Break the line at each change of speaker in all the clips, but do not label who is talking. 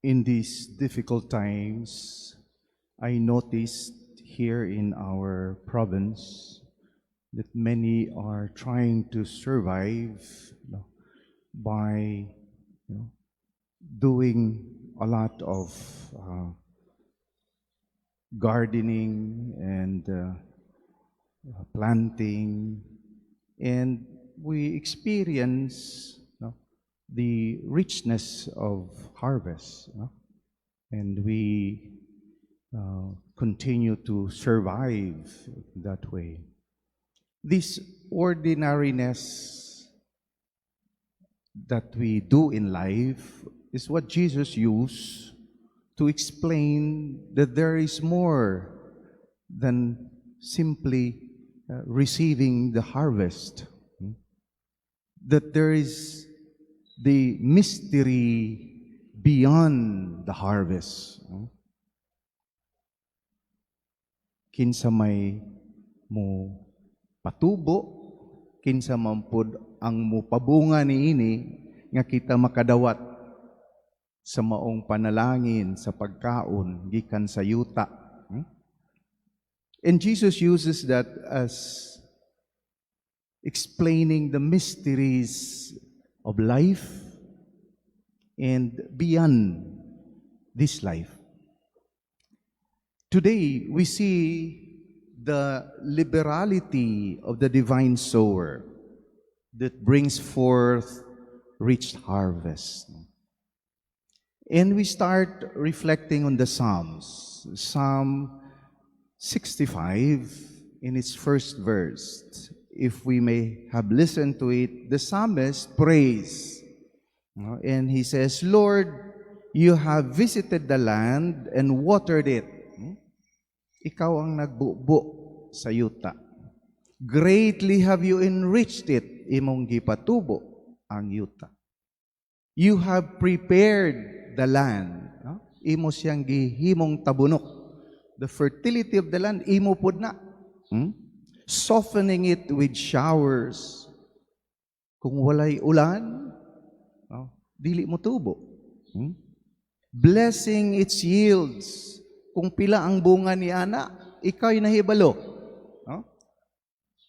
In these difficult times, I noticed here in our province that many are trying to survive, by doing a lot of gardening and planting, and we experience the richness of harvest, and we continue to survive that way. This ordinariness that we do in life is what Jesus used to explain that there is more than simply receiving the harvest, that there is the mystery beyond the harvest. Kinsa may mo patubo, kinsa man pud ang mupabunga niini nga kita makadawat sa maong panalangin, sa pagkaon gikan sa yuta. And Jesus uses that as explaining the mysteries of life and beyond this life. Today, we see the liberality of the divine sower that brings forth rich harvest. And we start reflecting on the Psalms. Psalm 65, in its first verse. If we may have listened to it, the psalmist prays. And he says, Lord, you have visited the land and watered it. Ikaw ang nagbubo sa yuta. Greatly have you enriched it. Imong gipatubo ang yuta. You have prepared the land. Imo siyang gihimong tabunok. The fertility of the land, imo pud na. Softening it with showers. Kung walay ulan, dili mo tubo. Blessing its yields. Kung pila ang bunga ni ana, ikaw'y nahibalo.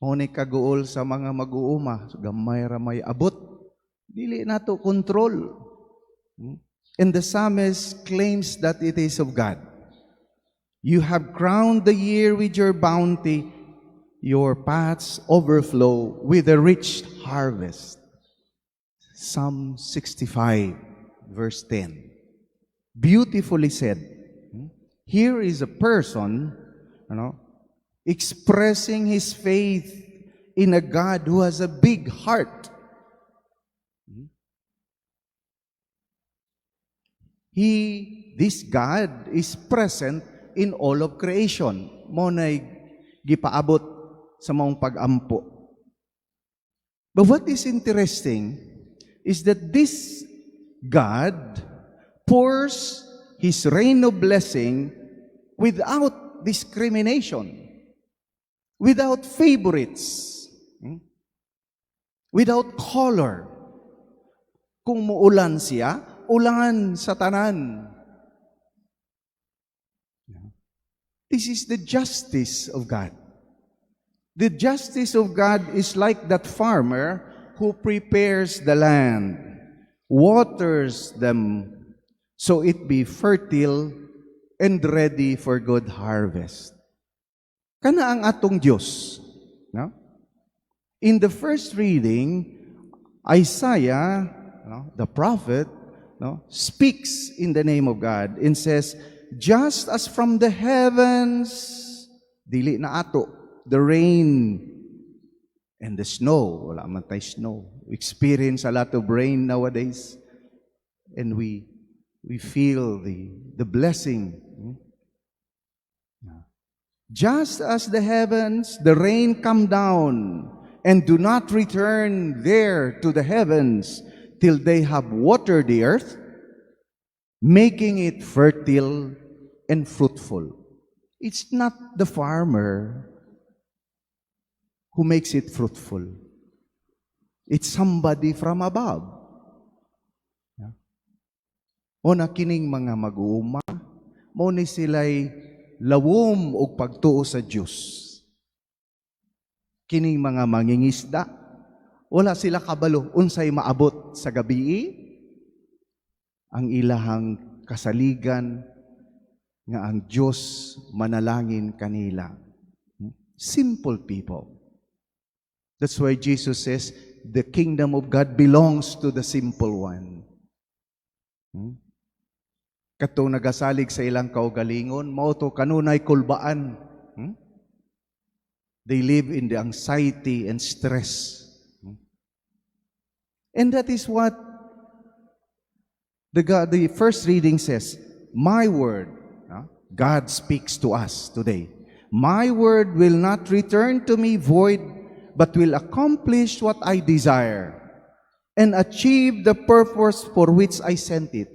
Hunay kaguol sa mga mag-uuma, gamay ra may abot. Dili nato control. And the psalmist claims that it is of God. You have crowned the year with your bounty. Your paths overflow with a rich harvest. Psalm 65, verse 10. Beautifully said. Here is a person, expressing his faith in a God who has a big heart. This God is present in all of creation. Mo na'y gipaabot sa maong pag-ampo. But what is interesting is that this God pours His rain of blessing without discrimination, without favorites, without color. Kung muulan siya, ulan sa tanan. This is the justice of God. The justice of God is like that farmer who prepares the land, waters them, so it be fertile and ready for good harvest. Kana ang atong Diyos. No? In the first reading, Isaiah, the prophet, speaks in the name of God and says, just as from the heavens, dili na ato, the rain and the snow, wala man tayo snow. We experience a lot of rain nowadays, and we feel the blessing. Just as the heavens, the rain come down and do not return there to the heavens till they have watered the earth, making it fertile and fruitful. It's not the farmer who makes it fruitful. It's somebody from above. O na kining mga mag-uuma, mao ni sila'y lawom og pagtuo sa Dios. Kining mga mangingisda, wala sila kabalo unsay maabot sa gabi, ang ilahang kasaligan nga ang Dios manalangin kanila. Simple people. That's why Jesus says, the kingdom of God belongs to the simple one. Katong nagasalig sa ilang kaugalingon, mao to kanunay kulbaan. They live in the anxiety and stress. And that is what the first reading says, my word, God speaks to us today. My word will not return to me void, but will accomplish what I desire and achieve the purpose for which I sent it.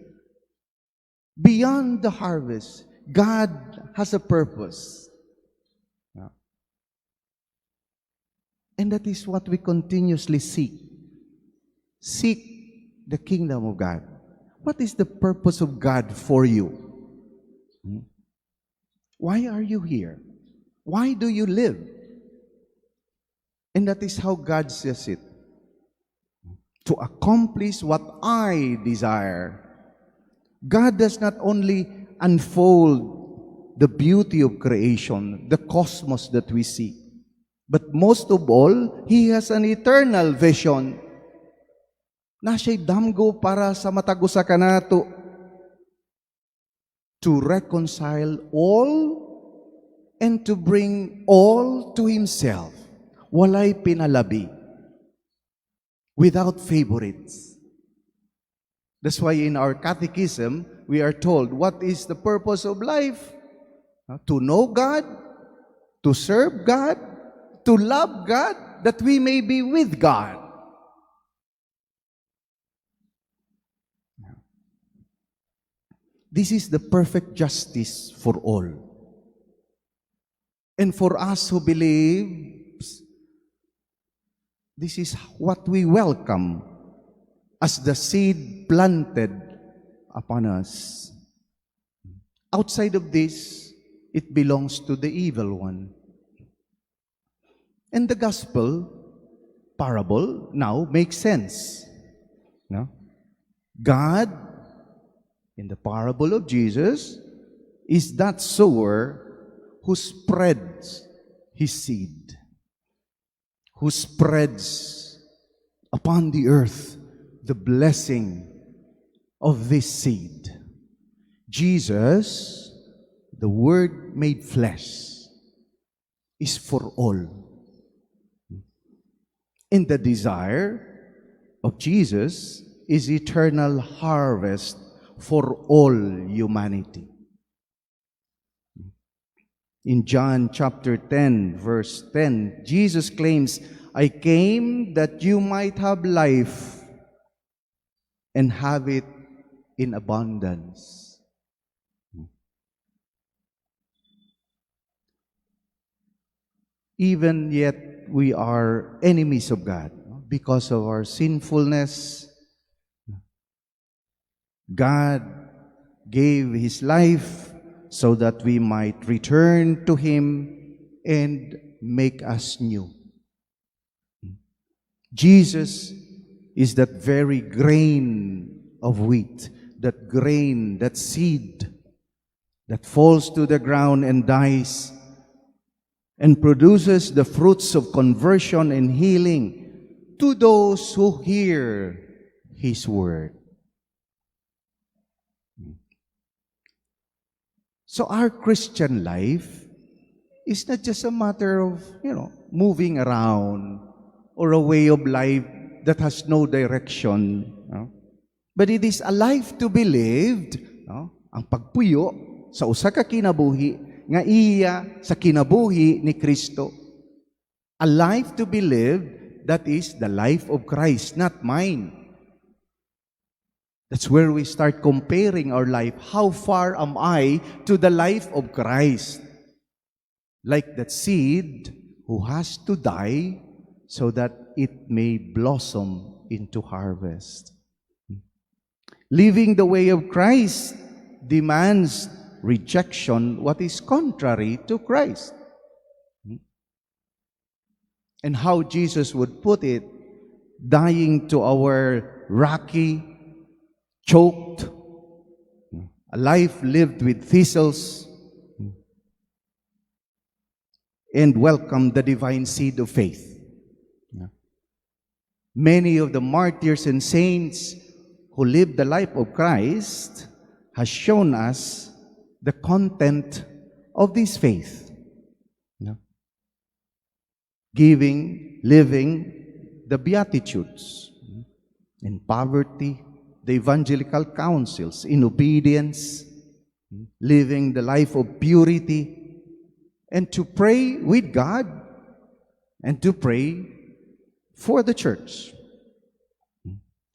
Beyond the harvest, God has a purpose. And that is what we continuously seek. Seek the kingdom of God. What is the purpose of God for you? Why are you here? Why do you live? And that is how God says it. To accomplish what I desire. God does not only unfold the beauty of creation, the cosmos that we see, but most of all, He has an eternal vision na siya'y damgo para sa matagusa kanato to reconcile all and to bring all to Himself. Walay pinalabi. Without favorites. That's why in our catechism, we are told, what is the purpose of life? To know God, to serve God, to love God, that we may be with God. This is the perfect justice for all. And for us who believe, this is what we welcome as the seed planted upon us. Outside of this, it belongs to the evil one. And the gospel parable now makes sense. No? God, in the parable of Jesus, is that sower who spreads his seed, who spreads upon the earth the blessing of this seed. Jesus, the Word made flesh, is for all. And the desire of Jesus is eternal harvest for all humanity. In John chapter 10, verse 10, Jesus claims, I came that you might have life and have it in abundance. Even yet we are enemies of God because of our sinfulness. God gave His life so that we might return to Him and make us new. Jesus is that very grain of wheat, that grain, that seed that falls to the ground and dies and produces the fruits of conversion and healing to those who hear His word. So our Christian life is not just a matter of, moving around or a way of life that has no direction. But it is a life to be lived, ang pagpuyo sa usa ka kinabuhi nga iya sa kinabuhi ni Kristo. A life to be lived that is the life of Christ, not mine. That's where we start comparing our life. How far am I to the life of Christ? Like that seed who has to die so that it may blossom into harvest. Living the way of Christ demands rejection what is contrary to Christ. And how Jesus would put it, dying to our rocky, choked, a life lived with thistles, and welcome the divine seed of faith. Many of the martyrs and saints who lived the life of Christ has shown us the content of this faith. Living the Beatitudes, in poverty, the evangelical counsels, in obedience, living the life of purity, and to pray with God and to pray for the church.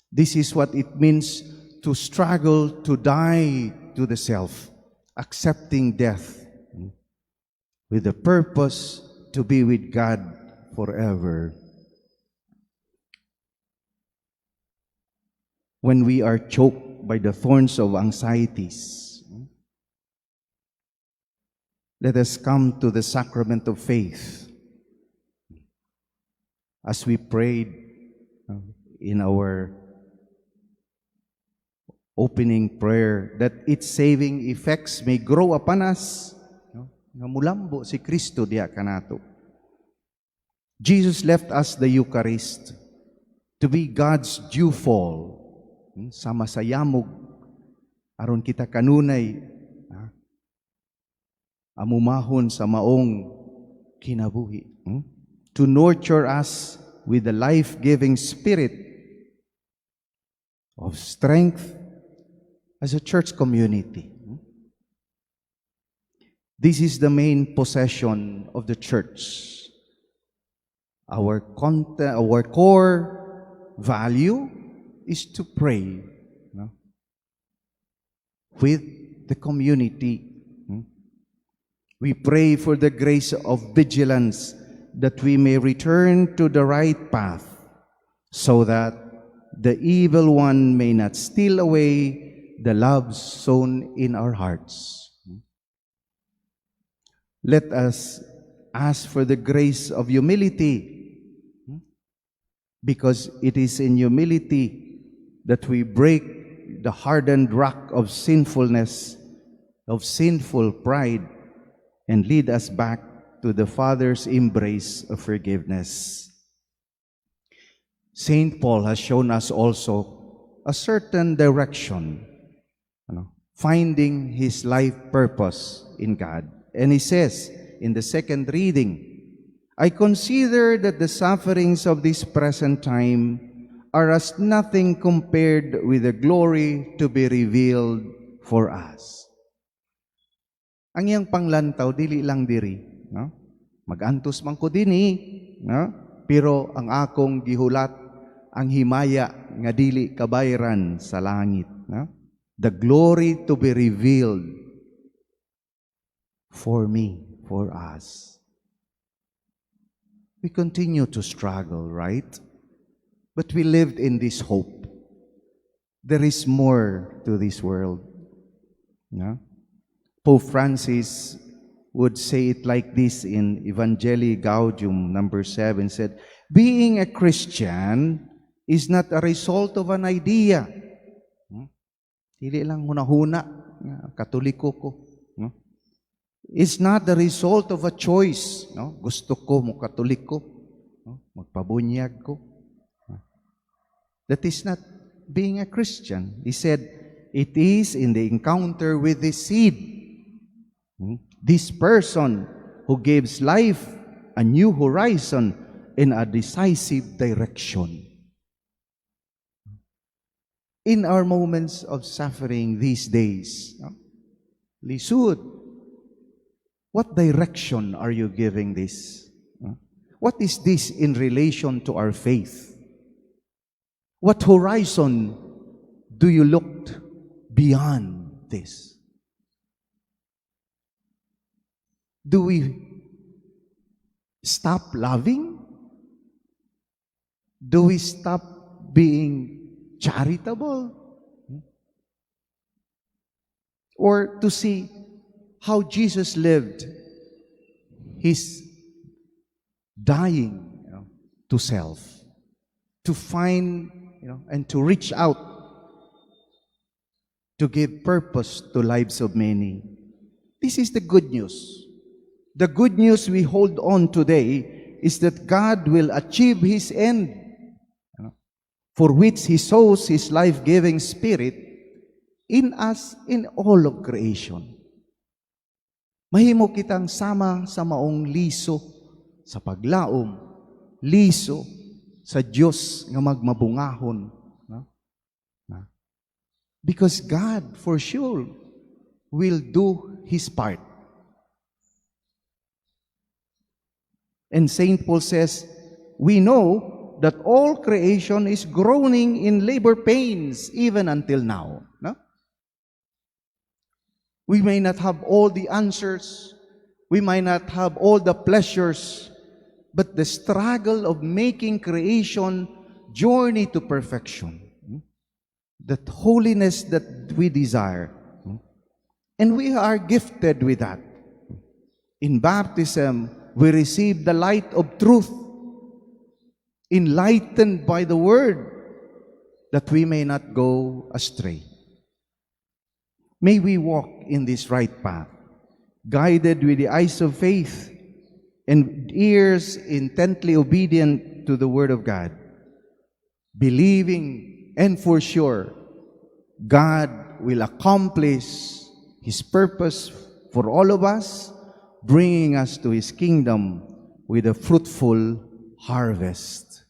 This is what it means to struggle, to die to the self, accepting death with the purpose to be with God forever. When we are choked by the thorns of anxieties, let us come to the sacrament of faith. As we prayed in our opening prayer, that its saving effects may grow upon us. Nga mulambo si Kristo diya kanato. Jesus left us the Eucharist to be God's dewfall, sama sa yamog, aron kita kanunay amumahon sa maong kinabuhi, to nurture us with the life-giving spirit of strength as a church community. This is the main possession of the church. Our core value is to pray with the community. We pray for the grace of vigilance that we may return to the right path, so that the evil one may not steal away the love sown in our hearts. Let us ask for the grace of humility, because it is in humility that we break the hardened rock of sinfulness, of sinful pride, and lead us back to the Father's embrace of forgiveness. Saint Paul has shown us also a certain direction, finding his life purpose in God. And he says in the second reading, I consider that the sufferings of this present time are as nothing compared with the glory to be revealed for us. Ang iyang panglantaw, dili lang diri. Magantos man ko dini, pero ang akong gihulat, ang himaya nga dili kabayran sa langit. The glory to be revealed for me, for us. We continue to struggle, right? But we lived in this hope. There is more to this world. Pope Francis would say it like this in Evangelii Gaudium number 7, said, being a Christian is not a result of an idea. Dili lang hunahuna, katoliko ko. It's not the result of a choice. Gusto ko mo katoliko, magpabunyag ko. That is not being a Christian. He said, it is in the encounter with the seed. This person who gives life a new horizon in a decisive direction. In our moments of suffering these days, lisud, what direction are you giving this? What is this in relation to our faith? What horizon do you look beyond this? Do we stop loving? Do we stop being charitable? or to see how Jesus lived his dying, to self, to find, and to reach out to give purpose to lives of many. This is the good news. The good news we hold on today is that God will achieve His end, for which He sows His life-giving Spirit in us, in all of creation. Mahimo kitang sama sa maong liso sa paglaom, liso sa Diyos nga magmabungahon. Because God, for sure, will do His part. And St. Paul says, we know that all creation is groaning in labor pains even until now. No? We may not have all the answers. We might not have all the pleasures. But the struggle of making creation journey to perfection, that holiness that we desire. And we are gifted with that. In baptism, we receive the light of truth, enlightened by the Word, that we may not go astray. May we walk in this right path, guided with the eyes of faith and ears intently obedient to the Word of God, believing and for sure God will accomplish His purpose for all of us, bringing us to His kingdom with a fruitful harvest.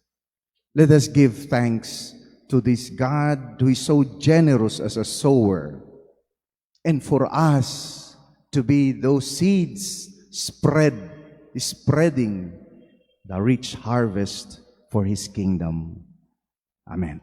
Let us give thanks to this God who is so generous as a sower, and for us to be those seeds spreading the rich harvest for His kingdom. Amen.